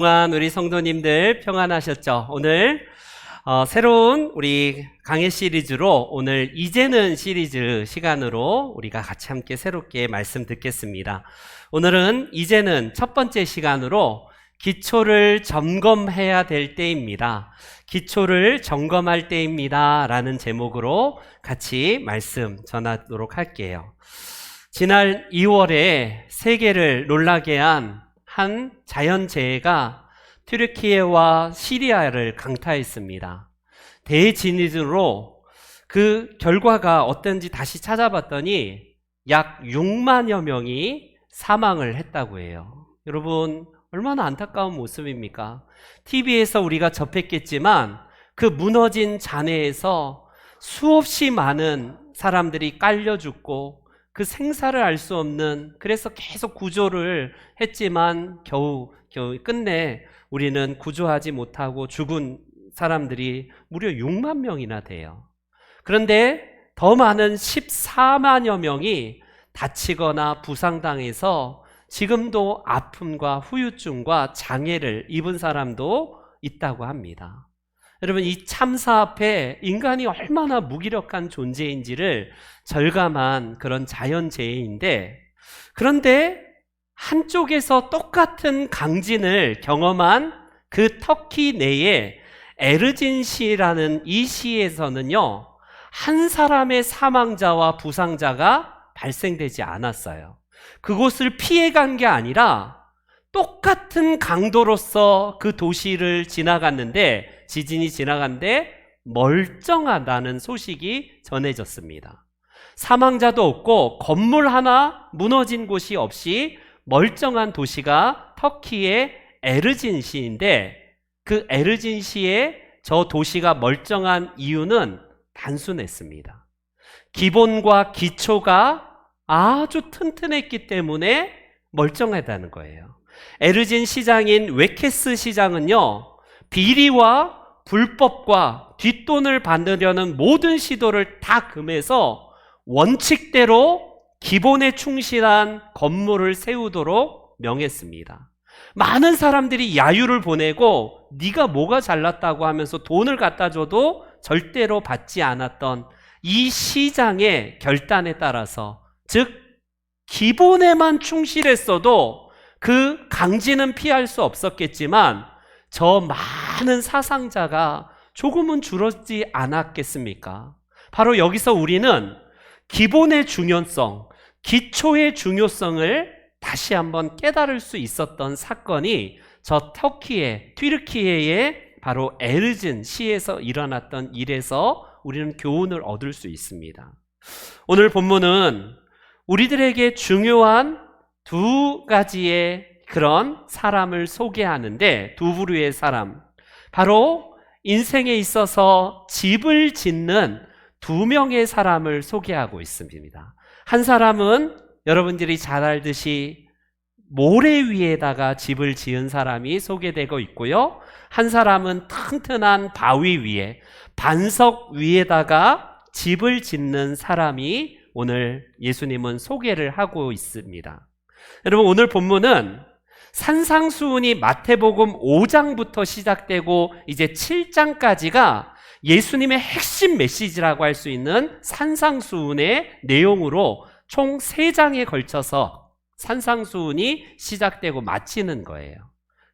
평안 우리 성도님들 평안하셨죠? 오늘 새로운 우리 강해 시리즈로 오늘 이제는 시리즈 시간으로 우리가 같이 함께 새롭게 말씀 듣겠습니다. 오늘은 이제는 첫 번째 시간으로 기초를 점검해야 될 때입니다. 기초를 점검할 때입니다 라는 제목으로 같이 말씀 전하도록 할게요. 지난 2월에 세계를 놀라게 한 자연재해가 튀르키예와 시리아를 강타했습니다. 대지진으로 그 결과가 어떤지 다시 찾아봤더니 약 6만여 명이 사망을 했다고 해요. 여러분, 얼마나 안타까운 모습입니까? TV에서 우리가 접했겠지만 그 무너진 잔해에서 수없이 많은 사람들이 깔려 죽고 그 생사를 알 수 없는, 그래서 계속 구조를 했지만 겨우 끝내 우리는 구조하지 못하고 죽은 사람들이 무려 6만 명이나 돼요. 그런데 더 많은 14만여 명이 다치거나 부상당해서 지금도 아픔과 후유증과 장애를 입은 사람도 있다고 합니다. 여러분, 이 참사 앞에 인간이 얼마나 무기력한 존재인지를 절감한 그런 자연재해인데, 그런데 한쪽에서 똑같은 강진을 경험한 그 터키 내에 에르진시라는 이 시에서는요, 한 사람의 사망자와 부상자가 발생되지 않았어요. 그곳을 피해간 게 아니라 똑같은 강도로서 그 도시를 지나갔는데, 지진이 지나갔는데 멀쩡하다는 소식이 전해졌습니다. 사망자도 없고 건물 하나 무너진 곳이 없이 멀쩡한 도시가 터키의 에르진시인데, 그 에르진시의 저 도시가 멀쩡한 이유는 단순했습니다. 기본과 기초가 아주 튼튼했기 때문에 멀쩡하다는 거예요. 에르진 시장인 웨케스 시장은요, 비리와 불법과 뒷돈을 받으려는 모든 시도를 다 금해서 원칙대로 기본에 충실한 건물을 세우도록 명했습니다. 많은 사람들이 야유를 보내고 네가 뭐가 잘났다고 하면서 돈을 갖다 줘도 절대로 받지 않았던 이 시장의 결단에 따라서, 즉 기본에만 충실했어도 그 강진은 피할 수 없었겠지만 저 많은 사상자가 조금은 줄었지 않았겠습니까? 바로 여기서 우리는 기본의 중요성, 기초의 중요성을 다시 한번 깨달을 수 있었던 사건이 저 터키의 튀르키예의 바로 에르진 시에서 일어났던 일에서 우리는 교훈을 얻을 수 있습니다. 오늘 본문은 우리들에게 중요한 두 가지의 그런 사람을 소개하는데, 두 부류의 사람, 바로 인생에 있어서 집을 짓는 두 명의 사람을 소개하고 있습니다. 한 사람은 여러분들이 잘 알듯이 모래 위에다가 집을 지은 사람이 소개되고 있고요, 한 사람은 튼튼한 바위 위에, 반석 위에다가 집을 짓는 사람이 오늘 예수님은 소개를 하고 있습니다. 여러분, 오늘 본문은 산상수훈이 마태복음 5장부터 시작되고 이제 7장까지가 예수님의 핵심 메시지라고 할 수 있는 산상수훈의 내용으로 총 3장에 걸쳐서 산상수훈이 시작되고 마치는 거예요.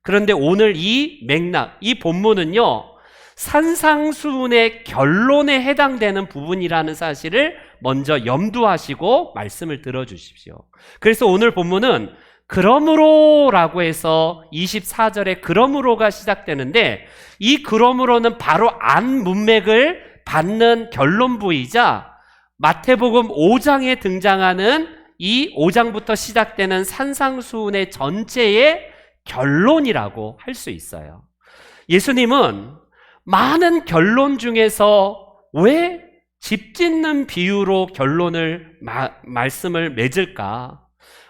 그런데 오늘 이 맥락, 이 본문은요, 산상수훈의 결론에 해당되는 부분이라는 사실을 먼저 염두하시고 말씀을 들어주십시오. 그래서 오늘 본문은 그러므로 라고 해서 24절에 그러므로가 시작되는데, 이 그러므로는 바로 안 문맥을 받는 결론부이자 마태복음 5장에 등장하는 이 5장부터 시작되는 산상수훈의 전체의 결론이라고 할 수 있어요. 예수님은 많은 결론 중에서 왜 집 짓는 비유로 결론을 말씀을 맺을까?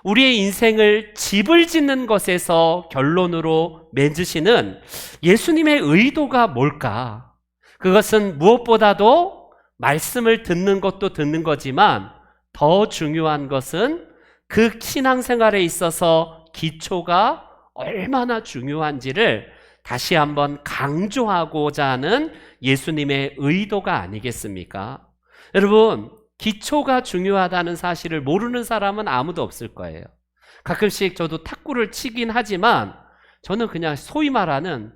우리의 인생을 집을 짓는 것에서 결론으로 맺으시는 예수님의 의도가 뭘까? 그것은 무엇보다도 말씀을 듣는 것도 듣는 거지만 더 중요한 것은 그 신앙생활에 있어서 기초가 얼마나 중요한지를 다시 한번 강조하고자 하는 예수님의 의도가 아니겠습니까? 여러분, 기초가 중요하다는 사실을 모르는 사람은 아무도 없을 거예요. 가끔씩 저도 탁구를 치긴 하지만 저는 그냥 소위 말하는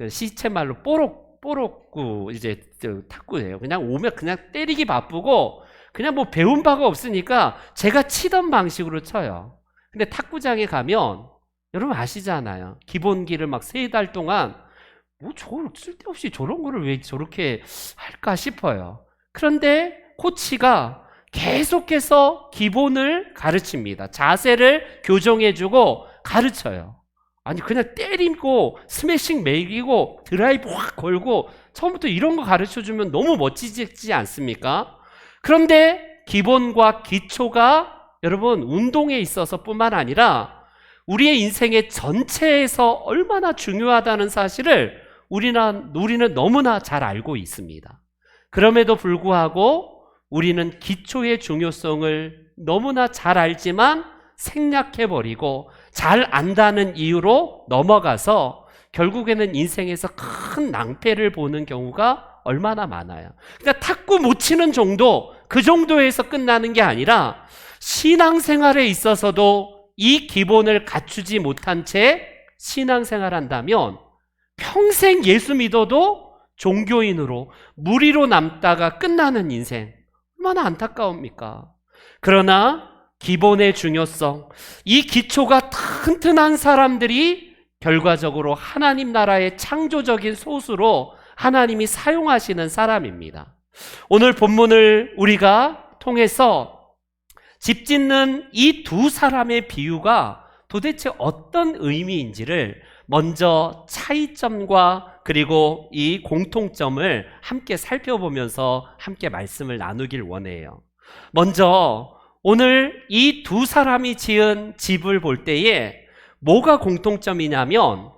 시체말로 뽀록뽀록구 이제 탁구예요. 그냥 오면 그냥 때리기 바쁘고 그냥 배운 바가 없으니까 제가 치던 방식으로 쳐요. 근데 탁구장에 가면 여러분 아시잖아요. 기본기를 막 3달 동안 쓸데없이 저런 거를 왜 저렇게 할까 싶어요. 그런데 코치가 계속해서 기본을 가르칩니다. 자세를 교정해주고 가르쳐요. 아니 그냥 때리고 스매싱 매기고 드라이브 확 걸고 처음부터 이런 거 가르쳐주면 너무 멋지지 않습니까? 그런데 기본과 기초가 여러분 운동에 있어서 뿐만 아니라 우리의 인생의 전체에서 얼마나 중요하다는 사실을 우리는 너무나 잘 알고 있습니다. 그럼에도 불구하고 우리는 기초의 중요성을 너무나 잘 알지만 생략해버리고 잘 안다는 이유로 넘어가서 결국에는 인생에서 큰 낭패를 보는 경우가 얼마나 많아요. 그러니까 탁구 못 치는 정도, 그 정도에서 끝나는 게 아니라 신앙생활에 있어서도 이 기본을 갖추지 못한 채 신앙생활 한다면 평생 예수 믿어도 종교인으로 무리로 남다가 끝나는 인생, 얼마나 안타까웁니까? 그러나 기본의 중요성, 이 기초가 튼튼한 사람들이 결과적으로 하나님 나라의 창조적인 소수로 하나님이 사용하시는 사람입니다. 오늘 본문을 우리가 통해서 집 짓는 이 두 사람의 비유가 도대체 어떤 의미인지를 먼저 차이점과 그리고 이 공통점을 함께 살펴보면서 함께 말씀을 나누길 원해요. 먼저 오늘 이 두 사람이 지은 집을 볼 때에 뭐가 공통점이냐면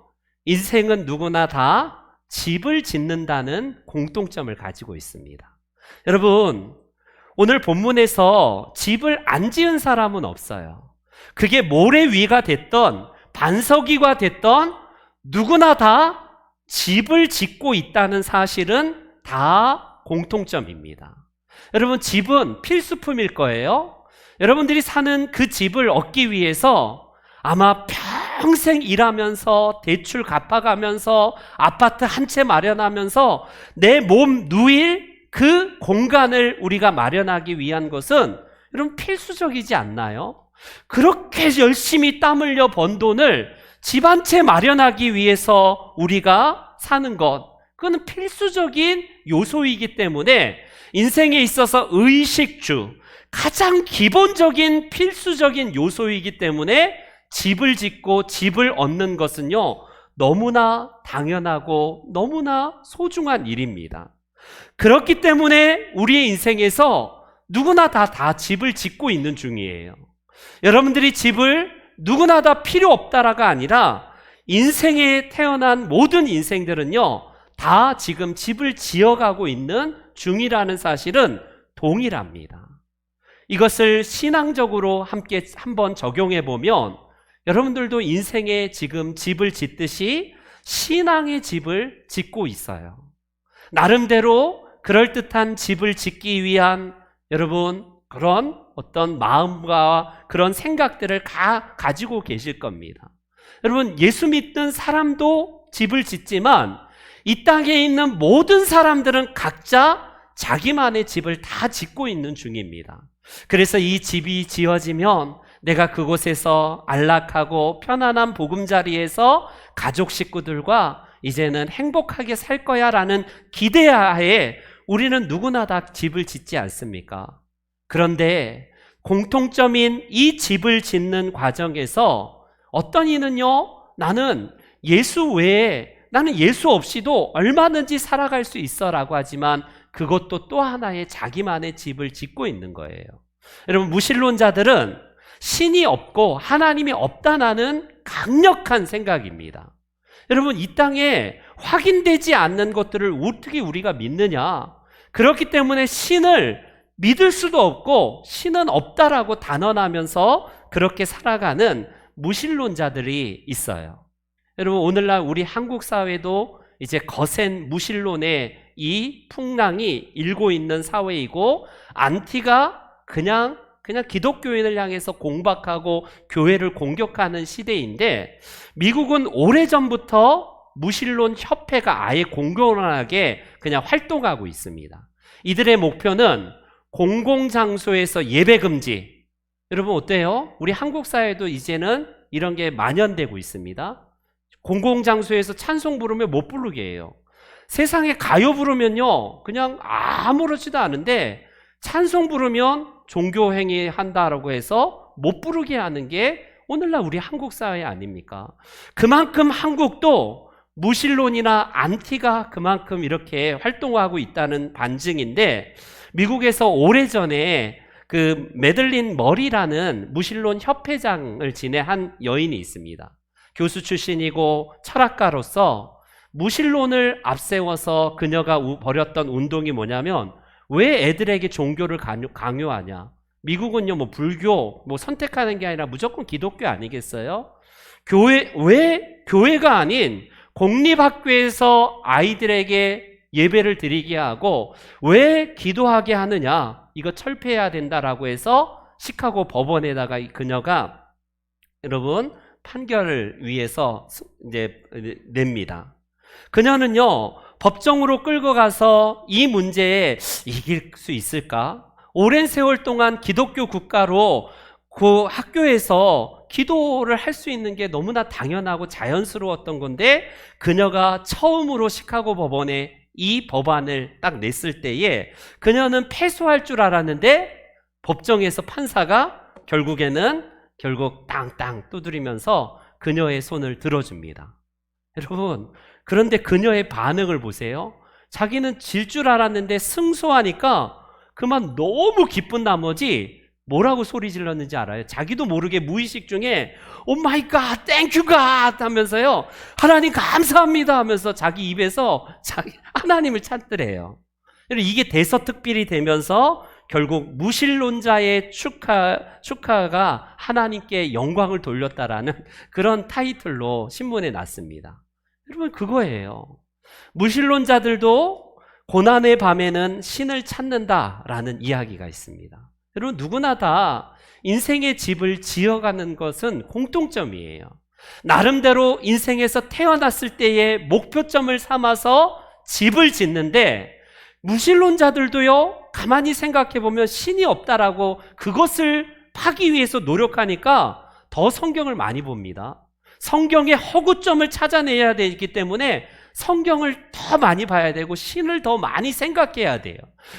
인생은 누구나 다 집을 짓는다는 공통점을 가지고 있습니다. 여러분, 오늘 본문에서 집을 안 지은 사람은 없어요. 그게 모래 위가 됐던 반석이가 됐던 누구나 다 집을 짓고 있다는 사실은 다 공통점입니다. 여러분, 집은 필수품일 거예요. 여러분들이 사는 그 집을 얻기 위해서 아마 평생 일하면서 대출 갚아가면서 아파트 한 채 마련하면서 내 몸 누일 그 공간을 우리가 마련하기 위한 것은 여러분 필수적이지 않나요? 그렇게 열심히 땀 흘려 번 돈을 집 한 채 마련하기 위해서 우리가 사는 것, 그건 필수적인 요소이기 때문에 인생에 있어서 의식주, 가장 기본적인 필수적인 요소이기 때문에 집을 짓고 집을 얻는 것은요, 너무나 당연하고 너무나 소중한 일입니다. 그렇기 때문에 우리의 인생에서 누구나 다 집을 짓고 있는 중이에요. 여러분들이 집을 누구나 다 필요 없다라가 아니라 인생에 태어난 모든 인생들은요, 다 지금 집을 지어가고 있는 중이라는 사실은 동일합니다. 이것을 신앙적으로 함께 한번 적용해 보면 여러분들도 인생에 지금 집을 짓듯이 신앙의 집을 짓고 있어요. 나름대로 그럴듯한 집을 짓기 위한 여러분 그런 어떤 마음과 그런 생각들을 가지고 계실 겁니다. 여러분, 예수 믿는 사람도 집을 짓지만 이 땅에 있는 모든 사람들은 각자 자기만의 집을 다 짓고 있는 중입니다. 그래서 이 집이 지어지면 내가 그곳에서 안락하고 편안한 보금자리에서 가족 식구들과 이제는 행복하게 살 거야 라는 기대하에 우리는 누구나 다 집을 짓지 않습니까? 그런데 공통점인 이 집을 짓는 과정에서 어떤 이는요, 나는 예수 외에, 나는 예수 없이도 얼마든지 살아갈 수 있어 라고 하지만 그것도 또 하나의 자기만의 집을 짓고 있는 거예요. 여러분, 무신론자들은 신이 없고 하나님이 없다는 강력한 생각입니다. 여러분, 이 땅에 확인되지 않는 것들을 어떻게 우리가 믿느냐? 그렇기 때문에 신을 믿을 수도 없고 신은 없다라고 단언하면서 그렇게 살아가는 무신론자들이 있어요. 여러분, 오늘날 우리 한국 사회도 이제 거센 무신론의 이 풍랑이 일고 있는 사회이고, 안티가 그냥 기독교인을 향해서 공박하고 교회를 공격하는 시대인데, 미국은 오래전부터 무신론 협회가 아예 공공연하게 그냥 활동하고 있습니다. 이들의 목표는 공공장소에서 예배 금지. 여러분 어때요? 우리 한국 사회도 이제는 이런 게 만연되고 있습니다. 공공장소에서 찬송 부르면 못 부르게 해요. 세상에 가요 부르면요 그냥 아무렇지도 않은데, 찬송 부르면 종교행위 한다라고 해서 못 부르게 하는 게 오늘날 우리 한국 사회 아닙니까? 그만큼 한국도 무신론이나 안티가 그만큼 이렇게 활동하고 있다는 반증인데, 미국에서 오래전에 그 매들린 머리라는 무신론 협회장을 지낸 한 여인이 있습니다. 교수 출신이고 철학가로서 무신론을 앞세워서 그녀가 벌였던 운동이 뭐냐면, 왜 애들에게 종교를 강요하냐? 미국은요, 뭐 불교 뭐 선택하는 게 아니라 무조건 기독교 아니겠어요? 왜 교회가 아닌 공립학교에서 아이들에게 예배를 드리게 하고 왜 기도하게 하느냐? 이거 철폐해야 된다라고 해서 시카고 법원에다가 그녀가 여러분 판결을 위해서 이제 냅니다. 그녀는요, 법정으로 끌고 가서 이 문제에 이길 수 있을까? 오랜 세월 동안 기독교 국가로 그 학교에서 기도를 할 수 있는 게 너무나 당연하고 자연스러웠던 건데, 그녀가 처음으로 시카고 법원에 이 법안을 딱 냈을 때에 그녀는 패소할 줄 알았는데, 법정에서 판사가 결국 땅땅 두드리면서 그녀의 손을 들어줍니다. 여러분, 그런데 그녀의 반응을 보세요. 자기는 질 줄 알았는데 승소하니까 그만 너무 기쁜 나머지 뭐라고 소리 질렀는지 알아요? 자기도 모르게 무의식 중에 오 마이 갓, 땡큐 갓 하면서요, 하나님 감사합니다 하면서 자기 입에서 하나님을 찾더래요. 이게 대서특필이 되면서 결국 무신론자의 축하가 하나님께 영광을 돌렸다라는 그런 타이틀로 신문에 났습니다. 여러분, 그거예요. 무신론자들도 고난의 밤에는 신을 찾는다라는 이야기가 있습니다. 여러분, 누구나 다 인생의 집을 지어가는 것은 공통점이에요. 나름대로 인생에서 태어났을 때의 목표점을 삼아서 집을 짓는데, 무신론자들도요, 가만히 생각해 보면 신이 없다라고 그것을 파기 위해서 노력하니까 더 성경을 많이 봅니다. 성경의 허구점을 찾아내야 되기 때문에 성경을 더 많이 봐야 되고 신을 더 많이 생각해야 돼요.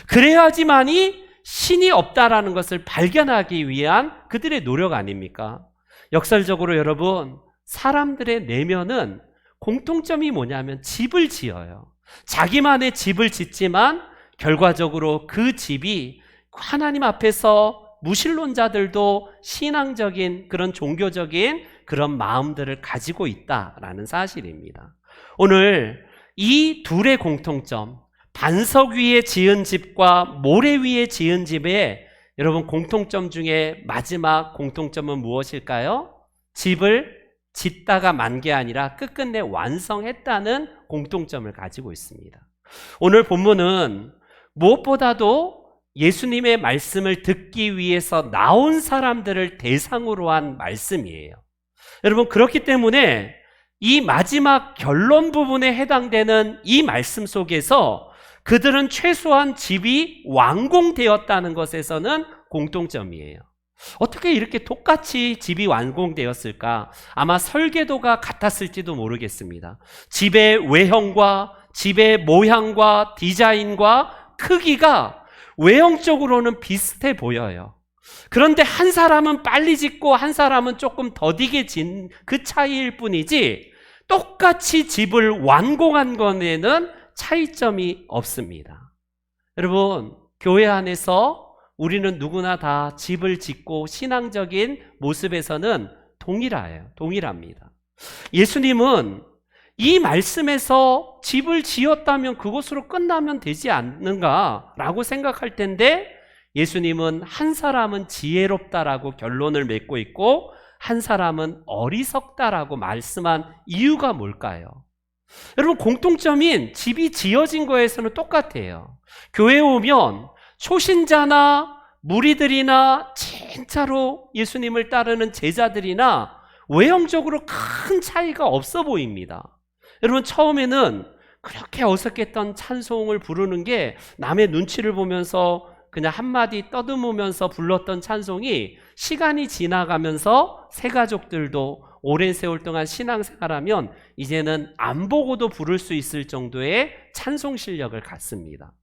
그래야지만이 신이 없다라는 것을 발견하기 위한 그들의 노력 아닙니까? 역설적으로 여러분, 사람들의 내면은 공통점이 뭐냐면 집을 지어요. 자기만의 집을 짓지만 결과적으로 그 집이 하나님 앞에서 무신론자들도 신앙적인 그런 종교적인 그런 마음들을 가지고 있다라는 사실입니다. 오늘 이 둘의 공통점, 반석 위에 지은 집과 모래 위에 지은 집의 여러분 공통점 중에 마지막 공통점은 무엇일까요? 집을 짓다가 만 게 아니라 끝끝내 완성했다는 공통점을 가지고 있습니다. 오늘 본문은 무엇보다도 예수님의 말씀을 듣기 위해서 나온 사람들을 대상으로 한 말씀이에요. 여러분, 그렇기 때문에 이 마지막 결론 부분에 해당되는 이 말씀 속에서 그들은 최소한 집이 완공되었다는 것에서는 공통점이에요. 어떻게 이렇게 똑같이 집이 완공되었을까? 아마 설계도가 같았을지도 모르겠습니다. 집의 외형과 집의 모양과 디자인과 크기가 외형적으로는 비슷해 보여요. 그런데 한 사람은 빨리 짓고 한 사람은 조금 더디게 짓는 그 차이일 뿐이지, 똑같이 집을 완공한 것에는 차이점이 없습니다. 여러분, 교회 안에서 우리는 누구나 다 집을 짓고 신앙적인 모습에서는 동일합니다. 예수님은 이 말씀에서 집을 지었다면 그것으로 끝나면 되지 않는가라고 생각할 텐데, 예수님은 한 사람은 지혜롭다라고 결론을 맺고 있고 한 사람은 어리석다라고 말씀한 이유가 뭘까요? 여러분, 공통점인 집이 지어진 거에서는 똑같아요. 교회에 오면 초신자나 무리들이나 진짜로 예수님을 따르는 제자들이나 외형적으로 큰 차이가 없어 보입니다. 여러분, 처음에는 그렇게 어색했던 찬송을 부르는 게 남의 눈치를 보면서 그냥 한마디 떠듬으면서 불렀던 찬송이 시간이 지나가면서 새가족들도 오랜 세월 동안 신앙생활하면 이제는 안 보고도 부를 수 있을 정도의 찬송 실력을 갖습니다.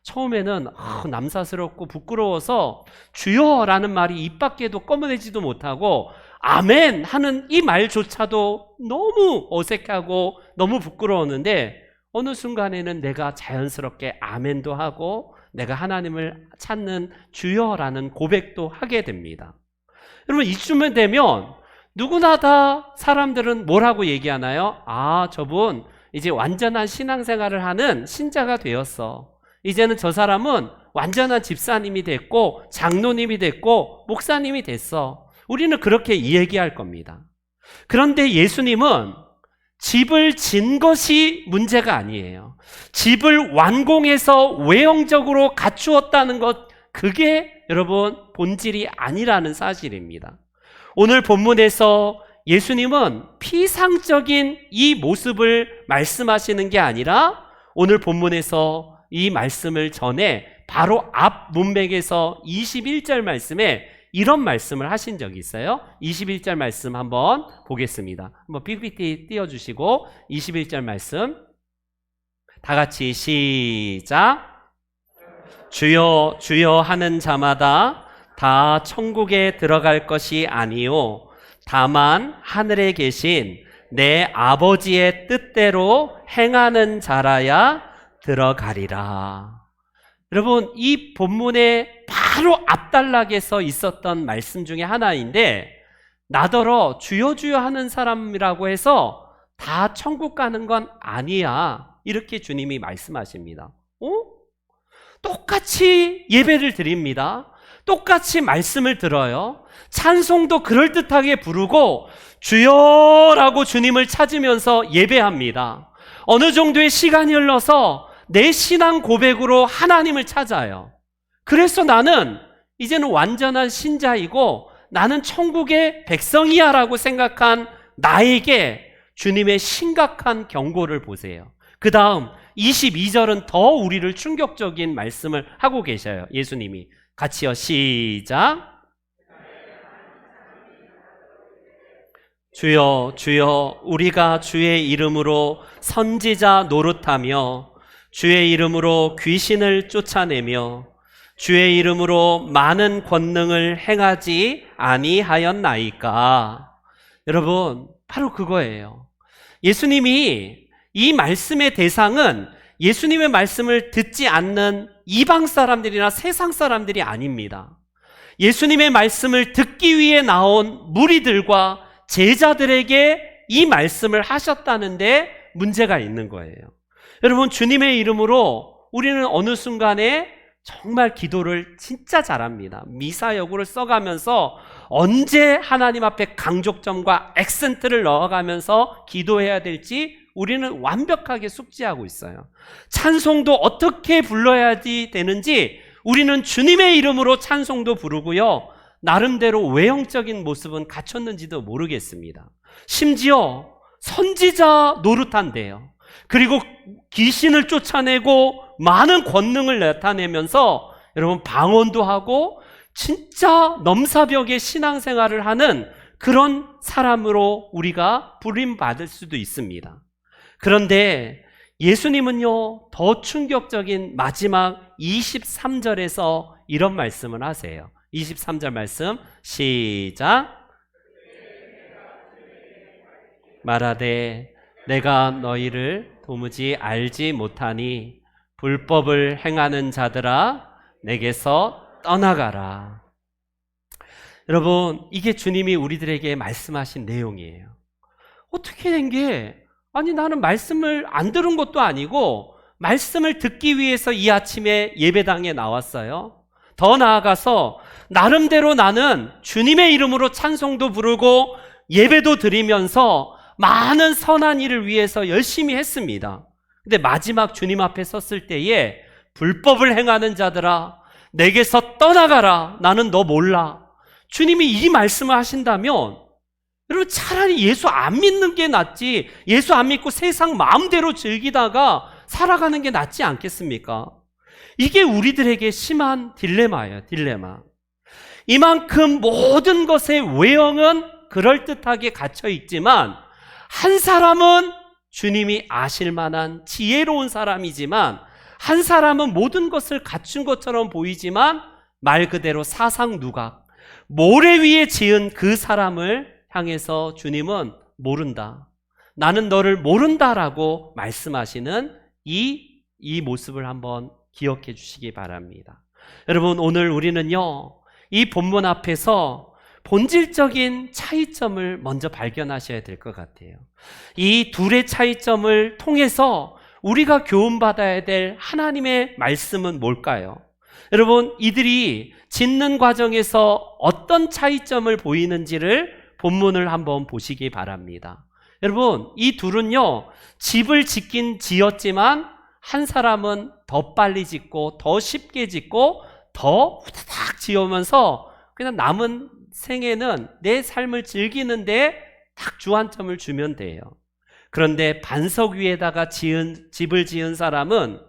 처음에는 남사스럽고 부끄러워서 주여라는 말이 입 밖에도 꺼내지도 못하고 아멘 하는 이 말조차도 너무 어색하고 너무 부끄러웠는데 어느 순간에는 내가 자연스럽게 아멘도 하고 내가 하나님을 찾는 주여라는 고백도 하게 됩니다. 여러분, 이쯤 되면 누구나 다 사람들은 뭐라고 얘기하나요? 아, 저분 이제 완전한 신앙생활을 하는 신자가 되었어. 이제는 저 사람은 완전한 집사님이 됐고 장로님이 됐고 목사님이 됐어. 우리는 그렇게 얘기할 겁니다. 그런데 예수님은 집을 진 것이 문제가 아니에요. 집을 완공해서 외형적으로 갖추었다는 것, 그게 여러분 본질이 아니라는 사실입니다. 오늘 본문에서 예수님은 피상적인 이 모습을 말씀하시는 게 아니라 오늘 본문에서 이 말씀을 전에 바로 앞 문맥에서 21절 말씀에 이런 말씀을 하신 적이 있어요. 21절 말씀 한번 보겠습니다. 한번 PPT 띄워주시고 21절 말씀 다 같이 시작. 주여 주여 하는 자마다 다 천국에 들어갈 것이 아니요 다만 하늘에 계신 내 아버지의 뜻대로 행하는 자라야 들어가리라. 여러분, 이 본문의 바로 앞단락에서 있었던 말씀 중에 하나인데 나더러 주여 주여 하는 사람이라고 해서 다 천국 가는 건 아니야, 이렇게 주님이 말씀하십니다. 똑같이 예배를 드립니다. 똑같이 말씀을 들어요. 찬송도 그럴듯하게 부르고 주여라고 주님을 찾으면서 예배합니다. 어느 정도의 시간이 흘러서 내 신앙 고백으로 하나님을 찾아요. 그래서 나는 이제는 완전한 신자이고 나는 천국의 백성이야 라고 생각한 나에게 주님의 심각한 경고를 보세요. 그 다음 22절은 더 우리를 충격적인 말씀을 하고 계셔요. 예수님이 같이요 시작. 주여 주여 우리가 주의 이름으로 선지자 노릇하며 주의 이름으로 귀신을 쫓아내며 주의 이름으로 많은 권능을 행하지 아니하였나이까. 여러분, 바로 그거예요. 예수님이 이 말씀의 대상은 예수님의 말씀을 듣지 않는 이방 사람들이나 세상 사람들이 아닙니다. 예수님의 말씀을 듣기 위해 나온 무리들과 제자들에게 이 말씀을 하셨다는데 문제가 있는 거예요. 여러분, 주님의 이름으로 우리는 어느 순간에 정말 기도를 진짜 잘합니다. 미사여구를 써가면서 언제 하나님 앞에 강조점과 액센트를 넣어가면서 기도해야 될지 우리는 완벽하게 숙지하고 있어요. 찬송도 어떻게 불러야지 되는지 우리는 주님의 이름으로 찬송도 부르고요, 나름대로 외형적인 모습은 갖췄는지도 모르겠습니다. 심지어 선지자 노릇한대요. 그리고 귀신을 쫓아내고 많은 권능을 나타내면서 여러분 방언도 하고 진짜 넘사벽의 신앙생활을 하는 그런 사람으로 우리가 부름받을 수도 있습니다. 그런데 예수님은요, 더 충격적인 마지막 23절에서 이런 말씀을 하세요. 23절 말씀 시작. 말하되 내가 너희를 도무지 알지 못하니 불법을 행하는 자들아 내게서 떠나가라. 여러분, 이게 주님이 우리들에게 말씀하신 내용이에요. 어떻게 된 게, 아니 나는 말씀을 안 들은 것도 아니고 말씀을 듣기 위해서 이 아침에 예배당에 나왔어요. 더 나아가서 나름대로 나는 주님의 이름으로 찬송도 부르고 예배도 드리면서 많은 선한 일을 위해서 열심히 했습니다. 근데 마지막 주님 앞에 섰을 때에 불법을 행하는 자들아, 내게서 떠나가라. 나는 너 몰라. 주님이 이 말씀을 하신다면 여러분, 차라리 예수 안 믿는 게 낫지, 예수 안 믿고 세상 마음대로 즐기다가 살아가는 게 낫지 않겠습니까? 이게 우리들에게 심한 딜레마예요. 딜레마. 이만큼 모든 것의 외형은 그럴듯하게 갇혀 있지만 한 사람은 주님이 아실 만한 지혜로운 사람이지만 한 사람은 모든 것을 갖춘 것처럼 보이지만 말 그대로 사상누각, 모래 위에 지은 그 사람을 향해서 주님은 모른다. 나는 너를 모른다라고 말씀하시는 이 모습을 한번 기억해 주시기 바랍니다. 여러분, 오늘 우리는요, 이 본문 앞에서 본질적인 차이점을 먼저 발견하셔야 될 것 같아요. 이 둘의 차이점을 통해서 우리가 교훈받아야 될 하나님의 말씀은 뭘까요? 여러분, 이들이 짓는 과정에서 어떤 차이점을 보이는지를 본문을 한번 보시기 바랍니다. 여러분, 이 둘은요, 집을 짓긴 지었지만 한 사람은 더 빨리 짓고 더 쉽게 짓고 더 후다닥 지으면서 그냥 남은 생에는 내 삶을 즐기는데 딱 주안점을 주면 돼요. 그런데 반석 위에다가 집을 지은 사람은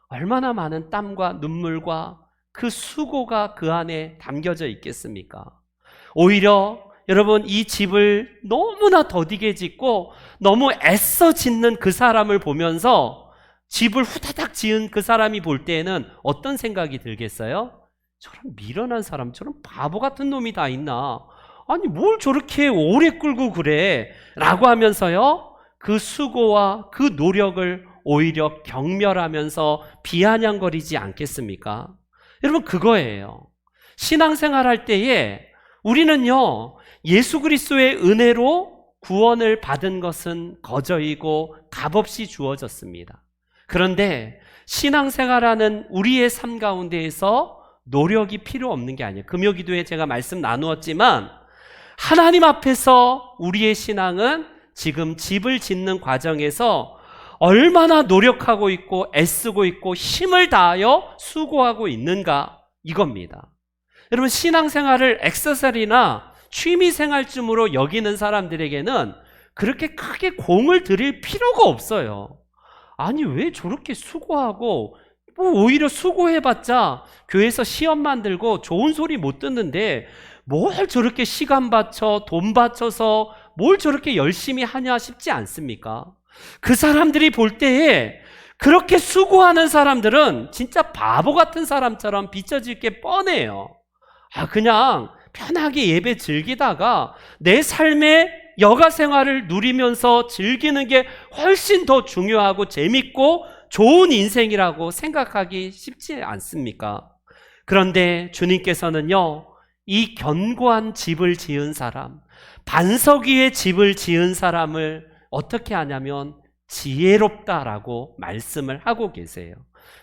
얼마나 많은 땀과 눈물과 그 수고가 그 안에 담겨져 있겠습니까? 오히려 여러분, 이 집을 너무나 더디게 짓고 너무 애써 짓는 그 사람을 보면서 집을 후다닥 지은 그 사람이 볼 때에는 어떤 생각이 들겠어요? 저런 미련한 사람, 저런 바보 같은 놈이 다 있나? 아니, 뭘 저렇게 오래 끌고 그래? 라고 하면서요, 그 수고와 그 노력을 오히려 경멸하면서 비아냥거리지 않겠습니까? 여러분, 그거예요. 신앙생활 할 때에 우리는요, 예수 그리스도의 은혜로 구원을 받은 것은 거저이고 값없이 주어졌습니다. 그런데 신앙생활하는 우리의 삶 가운데에서 노력이 필요 없는 게 아니에요. 금요기도에 제가 말씀 나누었지만 하나님 앞에서 우리의 신앙은 지금 집을 짓는 과정에서 얼마나 노력하고 있고 애쓰고 있고 힘을 다하여 수고하고 있는가, 이겁니다. 여러분, 신앙생활을 액세서리나 취미생활쯤으로 여기는 사람들에게는 그렇게 크게 공을 들일 필요가 없어요. 아니, 왜 저렇게 수고하고, 오히려 수고해봤자 교회에서 시험 만들고 좋은 소리 못 듣는데 뭘 저렇게 시간 바쳐 돈 바쳐서 뭘 저렇게 열심히 하냐 싶지 않습니까? 그 사람들이 볼 때에 그렇게 수고하는 사람들은 진짜 바보 같은 사람처럼 비춰질 게 뻔해요. 그냥 편하게 예배 즐기다가 내 삶의 여가 생활을 누리면서 즐기는 게 훨씬 더 중요하고 재밌고 좋은 인생이라고 생각하기 쉽지 않습니까? 그런데 주님께서는요, 이 견고한 집을 지은 사람, 반석 위에 집을 지은 사람을 어떻게 하냐면 지혜롭다라고 말씀을 하고 계세요.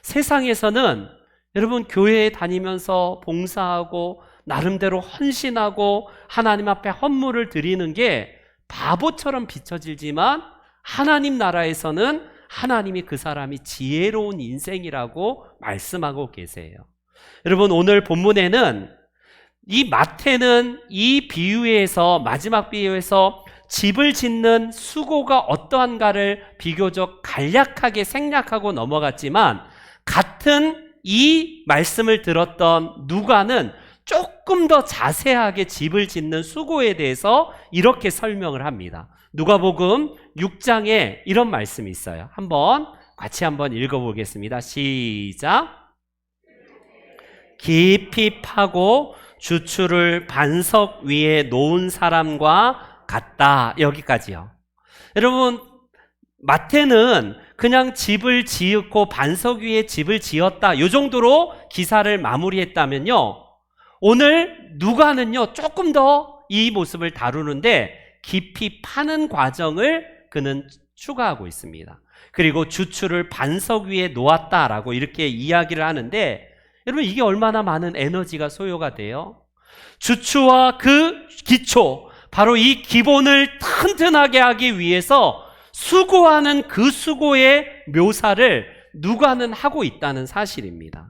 세상에서는 여러분, 교회에 다니면서 봉사하고 나름대로 헌신하고 하나님 앞에 헌물을 드리는 게 바보처럼 비춰지지만 하나님 나라에서는 하나님이 그 사람이 지혜로운 인생이라고 말씀하고 계세요. 여러분, 오늘 본문에는 이 마태는 이 비유에서, 마지막 비유에서 집을 짓는 수고가 어떠한가를 비교적 간략하게 생략하고 넘어갔지만 같은 이 말씀을 들었던 누가는 조금 더 자세하게 집을 짓는 수고에 대해서 이렇게 설명을 합니다. 누가복음 6장에 이런 말씀이 있어요. 같이 한번 읽어보겠습니다. 시작. 깊이 파고 주추를 반석 위에 놓은 사람과 같다. 여기까지요. 여러분, 마태는 그냥 집을 지었고 반석 위에 집을 지었다, 이 정도로 기사를 마무리했다면요, 오늘 누가는요 조금 더 이 모습을 다루는데 깊이 파는 과정을 그는 추가하고 있습니다. 그리고 주추를 반석 위에 놓았다라고 이렇게 이야기를 하는데, 여러분, 이게 얼마나 많은 에너지가 소요가 돼요? 주추와 그 기초, 바로 이 기본을 튼튼하게 하기 위해서 수고하는 그 수고의 묘사를 누가는 하고 있다는 사실입니다.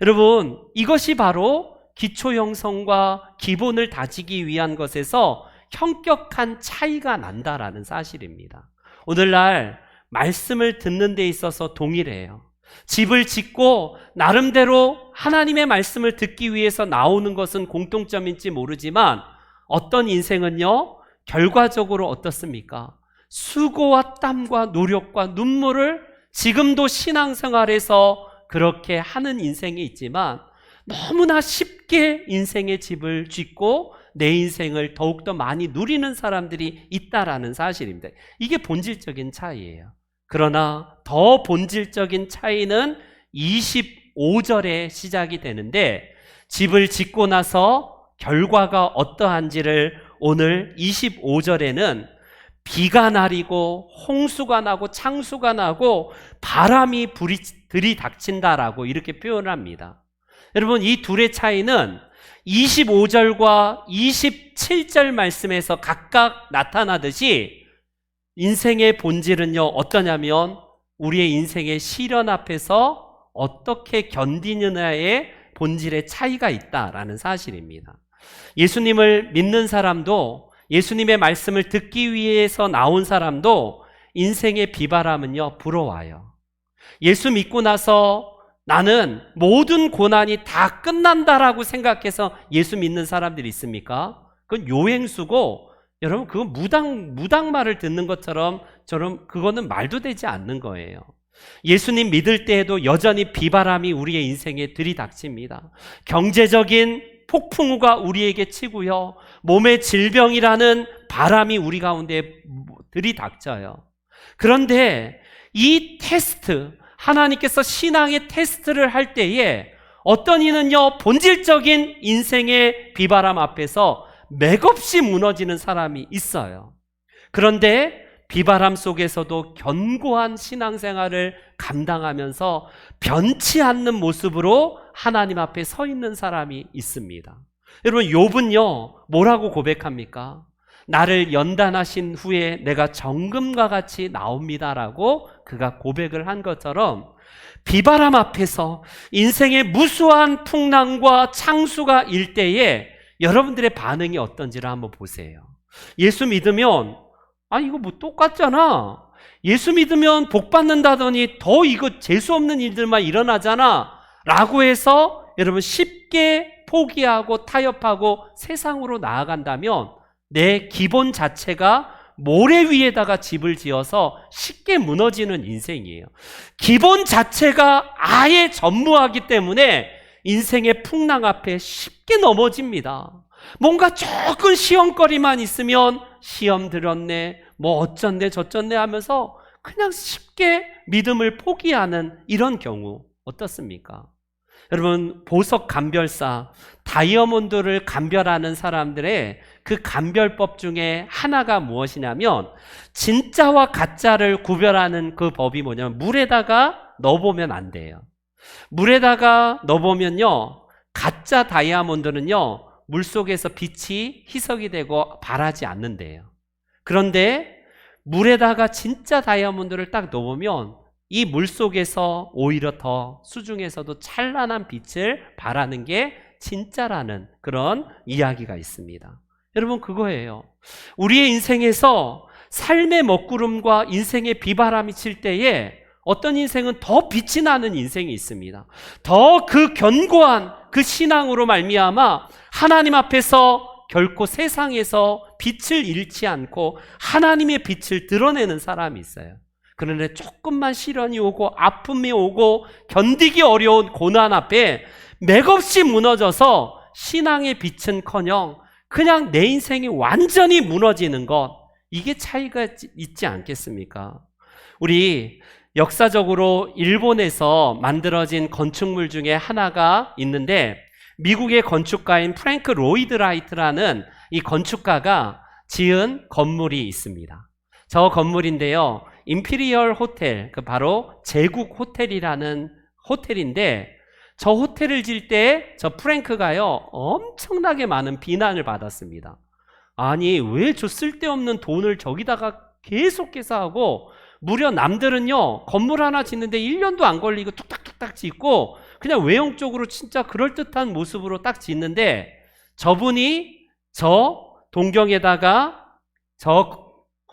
여러분, 이것이 바로 기초 형성과 기본을 다지기 위한 것에서 현격한 차이가 난다라는 사실입니다. 오늘날 말씀을 듣는 데 있어서 동일해요. 집을 짓고 나름대로 하나님의 말씀을 듣기 위해서 나오는 것은 공통점인지 모르지만 어떤 인생은요, 결과적으로 어떻습니까? 수고와 땀과 노력과 눈물을 지금도 신앙생활에서 그렇게 하는 인생이 있지만 너무나 쉽게 인생의 집을 짓고 내 인생을 더욱더 많이 누리는 사람들이 있다라는 사실입니다. 이게 본질적인 차이예요. 그러나 더 본질적인 차이는 25절에 시작이 되는데, 집을 짓고 나서 결과가 어떠한지를 오늘 25절에는 비가 내리고 홍수가 나고 창수가 나고 바람이 들이닥친다라고 이렇게 표현을 합니다. 여러분, 이 둘의 차이는 25절과 27절 말씀에서 각각 나타나듯이 인생의 본질은요, 어떠냐면 우리의 인생의 시련 앞에서 어떻게 견디느냐의 본질의 차이가 있다라는 사실입니다. 예수님을 믿는 사람도, 예수님의 말씀을 듣기 위해서 나온 사람도 인생의 비바람은요, 불어와요. 예수 믿고 나서 나는 모든 고난이 다 끝난다라고 생각해서 예수 믿는 사람들이 있습니까? 그건 요행수고, 여러분, 그건 무당말을 듣는 것처럼 그거는 말도 되지 않는 거예요. 예수님 믿을 때에도 여전히 비바람이 우리의 인생에 들이닥칩니다. 경제적인 폭풍우가 우리에게 치고요, 몸의 질병이라는 바람이 우리 가운데 들이닥쳐요. 그런데 이 테스트, 하나님께서 신앙의 테스트를 할 때에 어떤 이는요, 본질적인 인생의 비바람 앞에서 맥없이 무너지는 사람이 있어요. 그런데 비바람 속에서도 견고한 신앙생활을 감당하면서 변치 않는 모습으로 하나님 앞에 서 있는 사람이 있습니다. 여러분, 욥은요, 뭐라고 고백합니까? 나를 연단하신 후에 내가 정금과 같이 나옵니다라고 그가 고백을 한 것처럼, 비바람 앞에서 인생의 무수한 풍랑과 창수가 일 때에 여러분들의 반응이 어떤지를 한번 보세요. 예수 믿으면 이거 뭐 똑같잖아, 예수 믿으면 복 받는다더니 더 이거 재수 없는 일들만 일어나잖아 라고 해서 여러분 쉽게 포기하고 타협하고 세상으로 나아간다면 내 기본 자체가 모래 위에다가 집을 지어서 쉽게 무너지는 인생이에요. 기본 자체가 아예 전무하기 때문에 인생의 풍랑 앞에 쉽게 넘어집니다. 뭔가 조금 시험거리만 있으면 시험 들었네, 뭐 어쩐네 저쩐네 하면서 그냥 쉽게 믿음을 포기하는 이런 경우 어떻습니까? 여러분, 보석 감별사, 다이아몬드를 감별하는 사람들의 그 감별법 중에 하나가 무엇이냐면, 진짜와 가짜를 구별하는 그 법이 뭐냐면 물에다가 넣어보면 안 돼요. 물에다가 넣어보면요, 가짜 다이아몬드는요, 물속에서 빛이 희석이 되고 발하지 않는데요. 그런데 물에다가 진짜 다이아몬드를 딱 넣어보면 이 물속에서 오히려 더 수중에서도 찬란한 빛을 발하는 게 진짜라는 그런 이야기가 있습니다. 여러분, 그거예요. 우리의 인생에서 삶의 먹구름과 인생의 비바람이 칠 때에 어떤 인생은 더 빛이 나는 인생이 있습니다. 더 그 견고한 그 신앙으로 말미암아 하나님 앞에서 결코 세상에서 빛을 잃지 않고 하나님의 빛을 드러내는 사람이 있어요. 그런데 조금만 시련이 오고 아픔이 오고 견디기 어려운 고난 앞에 맥없이 무너져서 신앙의 빛은커녕 그냥 내 인생이 완전히 무너지는 것, 이게 차이가 있지 않겠습니까? 우리 역사적으로 일본에서 만들어진 건축물 중에 하나가 있는데, 미국의 건축가인 프랭크 로이드 라이트라는 이 건축가가 지은 건물이 있습니다. 저 건물인데요, 임피리얼 호텔, 바로 제국 호텔이라는 호텔인데, 저 호텔을 질 때 저 프랭크가요, 엄청나게 많은 비난을 받았습니다. 아니, 왜 저 쓸데없는 돈을 저기다가 계속해서 하고, 무려 남들은요, 건물 하나 짓는데 1년도 안 걸리고 뚝딱뚝딱 짓고, 그냥 외형적으로 진짜 그럴듯한 모습으로 딱 짓는데, 저분이 저 동경에다가 저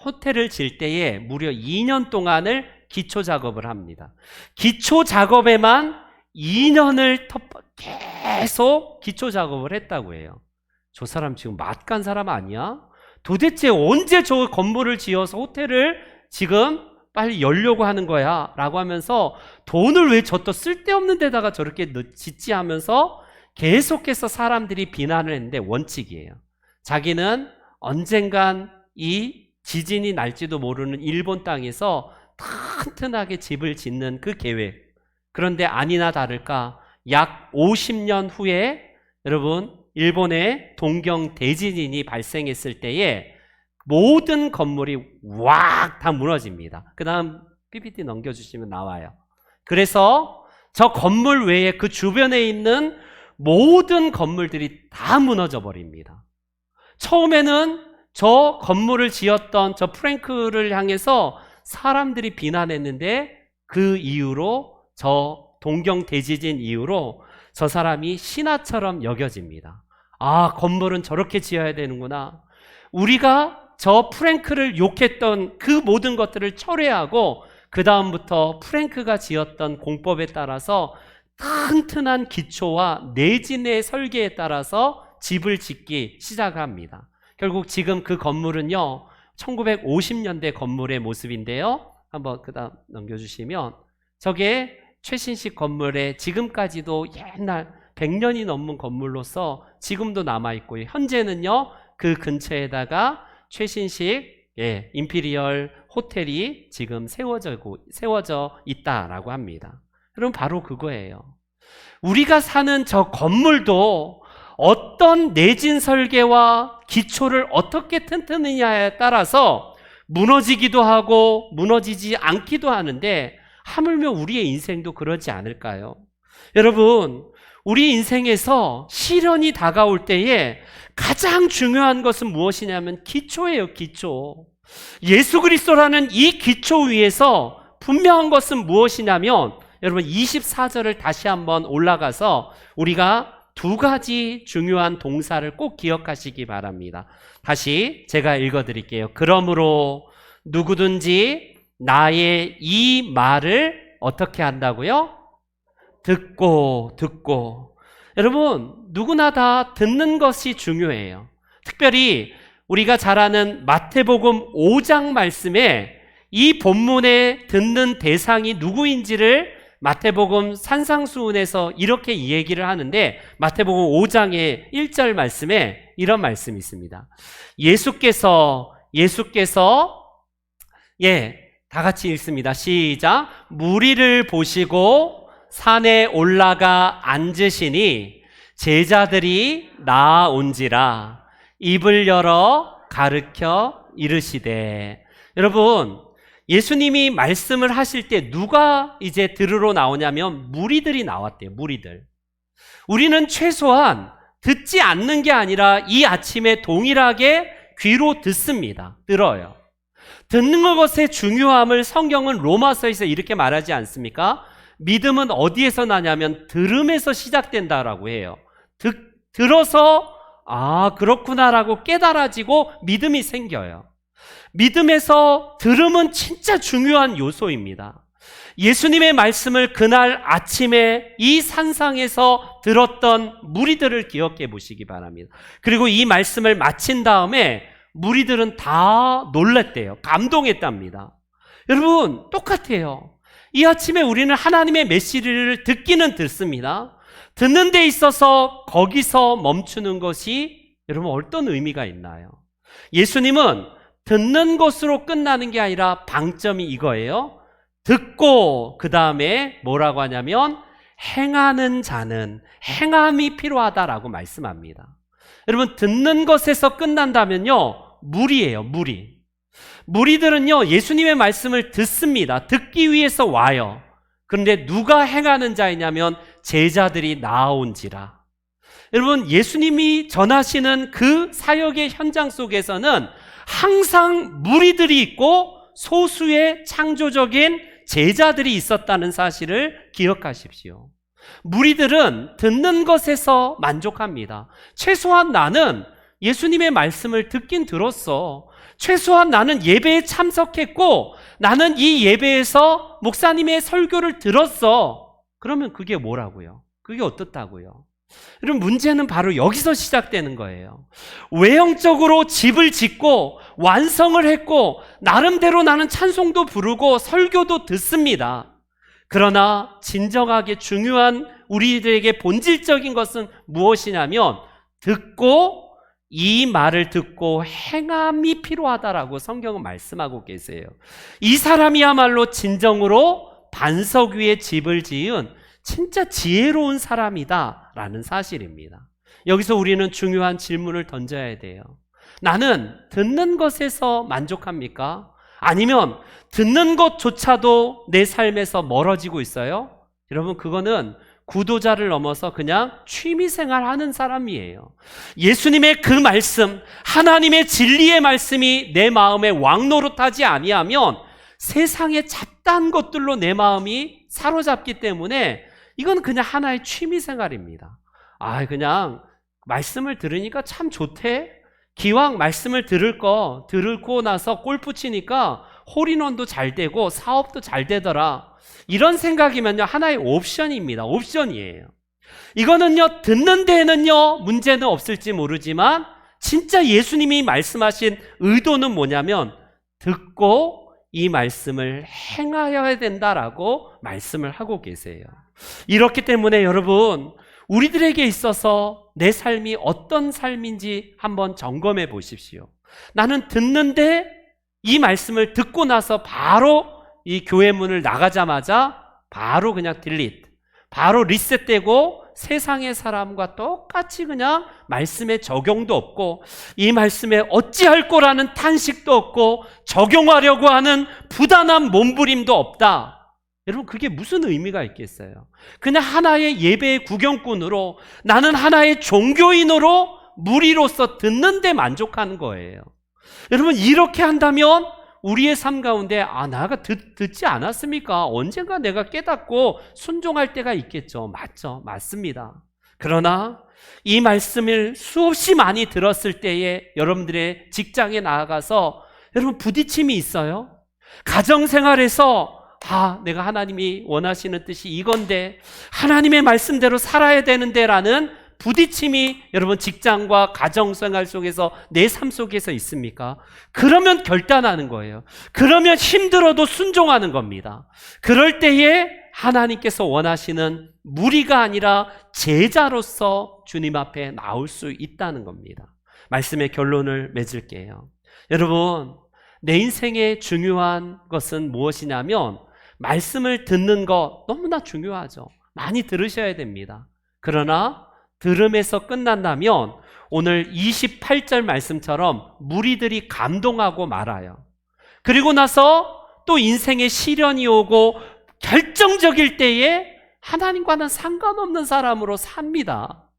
호텔을 질 때에 무려 2년 동안을 기초 작업을 합니다. 기초 작업에만 2년을 계속 기초 작업을 했다고 해요. 저 사람 지금 맛간 사람 아니야? 도대체 언제 저 건물을 지어서 호텔을 지금 빨리 열려고 하는 거야? 라고 하면서 돈을 왜 저 또 쓸데없는 데다가 저렇게 짓지 하면서 계속해서 사람들이 비난을 했는데, 원칙이에요. 자기는 언젠간 이 지진이 날지도 모르는 일본 땅에서 튼튼하게 집을 짓는 그 계획. 그런데 아니나 다를까 약 50년 후에 여러분, 일본의 동경 대지진이 발생했을 때에 모든 건물이 왁 다 무너집니다. 그 다음 PPT 넘겨주시면 나와요. 그래서 저 건물 외에 그 주변에 있는 모든 건물들이 다 무너져 버립니다. 처음에는 저 건물을 지었던 저 프랭크를 향해서 사람들이 비난했는데, 그 이후로 저 동경 대지진 이후로 저 사람이 신하처럼 여겨집니다. 아, 건물은 저렇게 지어야 되는구나. 우리가 저 프랭크를 욕했던 그 모든 것들을 철회하고 그 다음부터 프랭크가 지었던 공법에 따라서 튼튼한 기초와 내진의 설계에 따라서 집을 짓기 시작합니다. 결국 지금 그 건물은요, 1950년대 건물의 모습인데요. 한번 그 다음 넘겨주시면, 저게 최신식 건물에 지금까지도 옛날 100년이 넘은 건물로서 지금도 남아있고요. 현재는요, 그 근처에다가 최신식 임피리얼 호텔이 지금 세워져 있다라고 합니다. 여러분, 바로 그거예요. 우리가 사는 저 건물도 어떤 내진 설계와 기초를 어떻게 튼튼느냐에 따라서 무너지기도 하고 무너지지 않기도 하는데, 하물며 우리의 인생도 그러지 않을까요? 여러분, 우리 인생에서 시련이 다가올 때에 가장 중요한 것은 무엇이냐면 기초예요, 기초. 예수 그리스도라는 이 기초 위에서 분명한 것은 무엇이냐면, 여러분 24절을 다시 한번 올라가서 우리가 두 가지 중요한 동사를 꼭 기억하시기 바랍니다. 다시 제가 읽어드릴게요. 그러므로 누구든지 나의 이 말을 어떻게 한다고요? 듣고. 여러분, 누구나 다 듣는 것이 중요해요. 특별히 우리가 잘 아는 마태복음 5장 말씀에 이 본문에 듣는 대상이 누구인지를 마태복음 산상수훈에서 이렇게 이 얘기를 하는데, 마태복음 5장의 1절 말씀에 이런 말씀이 있습니다. 예수께서 다 같이 읽습니다. 시작. 무리를 보시고 산에 올라가 앉으시니 제자들이 나아온지라 입을 열어 가르쳐 이르시되. 여러분, 예수님이 말씀을 하실 때 누가 이제 들으러 나오냐면 무리들이 나왔대요. 무리들. 우리는 최소한 듣지 않는 게 아니라 이 아침에 동일하게 귀로 듣습니다. 들어요. 듣는 것의 중요함을 성경은 로마서에서 이렇게 말하지 않습니까? 믿음은 어디에서 나냐면 들음에서 시작된다라고 해요. 들어서 그렇구나라고 깨달아지고 믿음이 생겨요. 믿음에서 들음은 진짜 중요한 요소입니다. 예수님의 말씀을 그날 아침에 이 산상에서 들었던 무리들을 기억해 보시기 바랍니다. 그리고 이 말씀을 마친 다음에 무리들은 다 놀랐대요. 감동했답니다. 여러분, 똑같아요. 이 아침에 우리는 하나님의 메시지를 듣기는 듣습니다. 듣는 데 있어서 거기서 멈추는 것이 여러분 어떤 의미가 있나요? 예수님은 듣는 것으로 끝나는 게 아니라 방점이 이거예요. 듣고 그 다음에 뭐라고 하냐면 행하는 자는 행함이 필요하다라고 말씀합니다. 여러분, 듣는 것에서 끝난다면요, 무리예요, 무리. 무리들은요, 예수님의 말씀을 듣습니다. 듣기 위해서 와요. 그런데 누가 행하는 자이냐면 제자들이 나아온지라. 여러분, 예수님이 전하시는 그 사역의 현장 속에서는 항상 무리들이 있고 소수의 창조적인 제자들이 있었다는 사실을 기억하십시오. 무리들은 듣는 것에서 만족합니다. 최소한 나는 예수님의 말씀을 듣긴 들었어. 최소한 나는 예배에 참석했고 나는 이 예배에서 목사님의 설교를 들었어. 그러면 그게 뭐라고요? 그게 어떻다고요? 여러분, 문제는 바로 여기서 시작되는 거예요. 외형적으로 집을 짓고 완성을 했고 나름대로 나는 찬송도 부르고 설교도 듣습니다. 그러나 진정하게 중요한 우리들에게 본질적인 것은 무엇이냐면 듣고 이 말을 듣고 행함이 필요하다라고 성경은 말씀하고 계세요. 이 사람이야말로 진정으로 반석 위에 집을 지은 진짜 지혜로운 사람이다 라는 사실입니다. 여기서 우리는 중요한 질문을 던져야 돼요. 나는 듣는 것에서 만족합니까? 아니면 듣는 것조차도 내 삶에서 멀어지고 있어요? 여러분, 그거는 구도자를 넘어서 그냥 취미생활 하는 사람이에요. 예수님의 그 말씀, 하나님의 진리의 말씀이 내 마음에 왕노릇하지 아니하면 세상의 잡다한 것들로 내 마음이 사로잡기 때문에 이건 그냥 하나의 취미생활입니다. 그냥 말씀을 들으니까 참 좋대. 기왕 말씀을 들고 나서 골프 치니까 홀인원도 잘 되고 사업도 잘 되더라. 이런 생각이면요, 하나의 옵션입니다. 옵션이에요. 이거는요, 듣는 데에는요 문제는 없을지 모르지만 진짜 예수님이 말씀하신 의도는 뭐냐면 듣고 이 말씀을 행하여야 된다라고 말씀을 하고 계세요. 이렇기 때문에 여러분, 우리들에게 있어서 내 삶이 어떤 삶인지 한번 점검해 보십시오. 나는 듣는데 이 말씀을 듣고 나서 바로 이 교회 문을 나가자마자 바로 그냥 딜리트, 바로 리셋되고 세상의 사람과 똑같이 그냥 말씀에 적용도 없고 이 말씀에 어찌할 거라는 탄식도 없고 적용하려고 하는 부단한 몸부림도 없다. 여러분, 그게 무슨 의미가 있겠어요? 그냥 하나의 예배의 구경꾼으로, 나는 하나의 종교인으로 무리로서 듣는 데 만족하는 거예요. 여러분, 이렇게 한다면 우리의 삶 가운데 내가 듣지 않았습니까? 언젠가 내가 깨닫고 순종할 때가 있겠죠. 맞죠? 맞습니다. 그러나 이 말씀을 수없이 많이 들었을 때에 여러분들의 직장에 나아가서 여러분 부딪힘이 있어요. 가정생활에서 내가 하나님이 원하시는 뜻이 이건데 하나님의 말씀대로 살아야 되는데 라는 부딪힘이 여러분 직장과 가정생활 속에서 내 삶 속에서 있습니까? 그러면 결단하는 거예요. 그러면 힘들어도 순종하는 겁니다. 그럴 때에 하나님께서 원하시는 무리가 아니라 제자로서 주님 앞에 나올 수 있다는 겁니다. 말씀의 결론을 맺을게요. 여러분, 내 인생의 중요한 것은 무엇이냐면 말씀을 듣는 것 너무나 중요하죠. 많이 들으셔야 됩니다. 그러나 들음에서 끝난다면 오늘 28절 말씀처럼 무리들이 감동하고 말아요. 그리고 나서 또 인생의 시련이 오고 결정적일 때에 하나님과는 상관없는 사람으로 삽니다.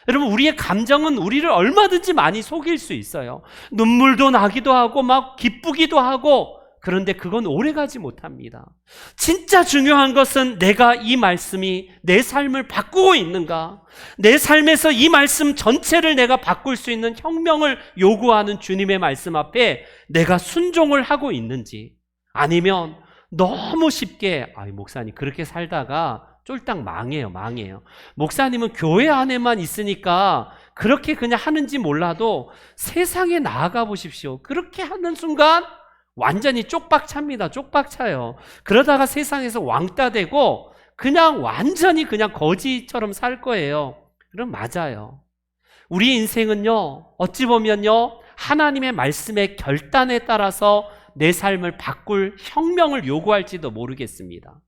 여러분, 우리의 감정은 우리를 얼마든지 많이 속일 수 있어요. 눈물도 나기도 하고 막 기쁘기도 하고, 그런데 그건 오래가지 못합니다. 진짜 중요한 것은 내가 이 말씀이 내 삶을 바꾸고 있는가? 내 삶에서 이 말씀 전체를 내가 바꿀 수 있는 혁명을 요구하는 주님의 말씀 앞에 내가 순종을 하고 있는지, 아니면 너무 쉽게 목사님 그렇게 살다가 쫄딱 망해요. 목사님은 교회 안에만 있으니까 그렇게 그냥 하는지 몰라도 세상에 나아가 보십시오. 그렇게 하는 순간 완전히 쪽박찹니다. 쪽박차요. 그러다가 세상에서 왕따 되고 그냥 완전히 그냥 거지처럼 살 거예요. 그럼 맞아요. 우리 인생은요, 어찌 보면요, 하나님의 말씀의 결단에 따라서 내 삶을 바꿀 혁명을 요구할지도 모르겠습니다.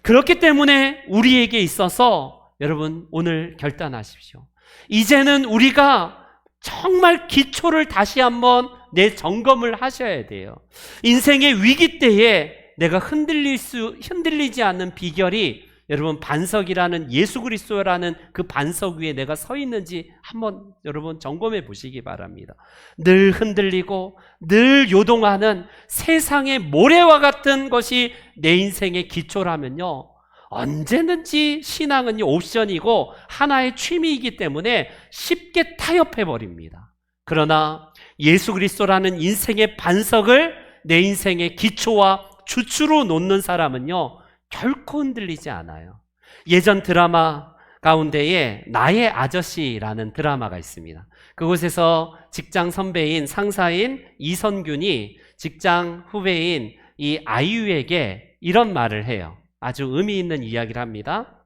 그렇기 때문에 우리에게 있어서 여러분 오늘 결단하십시오. 이제는 우리가 정말 기초를 다시 한번 점검을 하셔야 돼요. 인생의 위기 때에 내가 흔들리지 않는 비결이 여러분, 반석이라는 예수 그리스도라는 그 반석 위에 내가 서 있는지 한번 여러분 점검해 보시기 바랍니다. 늘 흔들리고 늘 요동하는 세상의 모래와 같은 것이 내 인생의 기초라면요, 언제든지 신앙은 옵션이고 하나의 취미이기 때문에 쉽게 타협해 버립니다. 그러나 예수 그리스도라는 인생의 반석을 내 인생의 기초와 주추로 놓는 사람은요, 결코 흔들리지 않아요. 예전 드라마 가운데에 나의 아저씨라는 드라마가 있습니다. 그곳에서 직장 선배인 상사인 이선균이 직장 후배인 이 아이유에게 이런 말을 해요. 아주 의미 있는 이야기를 합니다.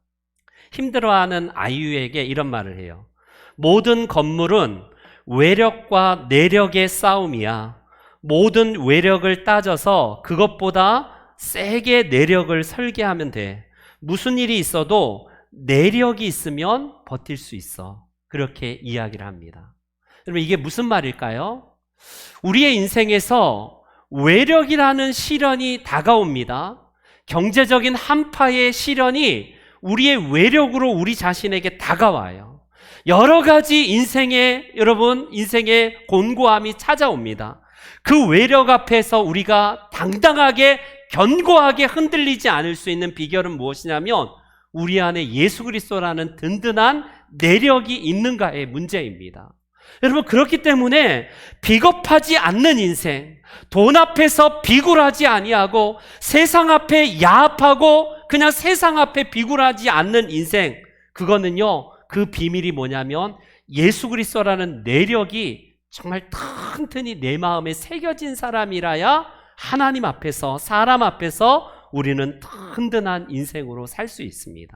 힘들어하는 아이유에게 이런 말을 해요. 모든 건물은 외력과 내력의 싸움이야. 모든 외력을 따져서 그것보다 세게 내력을 설계하면 돼. 무슨 일이 있어도 내력이 있으면 버틸 수 있어. 그렇게 이야기를 합니다. 여러분, 이게 무슨 말일까요? 우리의 인생에서 외력이라는 시련이 다가옵니다. 경제적인 한파의 시련이 우리의 외력으로 우리 자신에게 다가와요. 여러 가지 인생의 곤고함이 찾아옵니다. 그 외력 앞에서 우리가 당당하게 견고하게 흔들리지 않을 수 있는 비결은 무엇이냐면 우리 안에 예수 그리스도라는 든든한 내력이 있는가의 문제입니다. 여러분, 그렇기 때문에 비겁하지 않는 인생, 돈 앞에서 비굴하지 아니하고 세상 앞에 야합하고 그냥 세상 앞에 비굴하지 않는 인생, 그거는요, 그 비밀이 뭐냐면 예수 그리스도라는 내력이 정말 튼튼히 내 마음에 새겨진 사람이라야 하나님 앞에서, 사람 앞에서 우리는 든든한 인생으로 살 수 있습니다.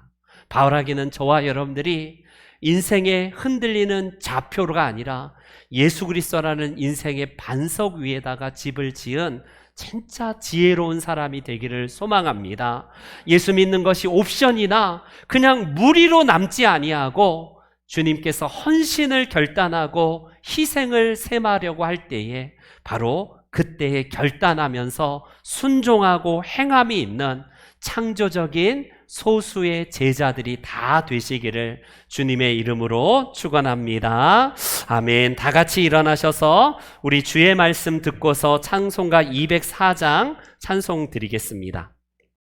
바울에게는 저와 여러분들이 인생에 흔들리는 좌표가 아니라 예수 그리스도라는 인생의 반석 위에다가 집을 지은 진짜 지혜로운 사람이 되기를 소망합니다. 예수 믿는 것이 옵션이나 그냥 무리로 남지 아니하고 주님께서 헌신을 결단하고 희생을 셈하려고 할 때에 바로 그때에 결단하면서 순종하고 행함이 있는 창조적인 소수의 제자들이 다 되시기를 주님의 이름으로 축원합니다. 아멘. 다 같이 일어나셔서 우리 주의 말씀 듣고서 찬송가 204장 찬송 드리겠습니다.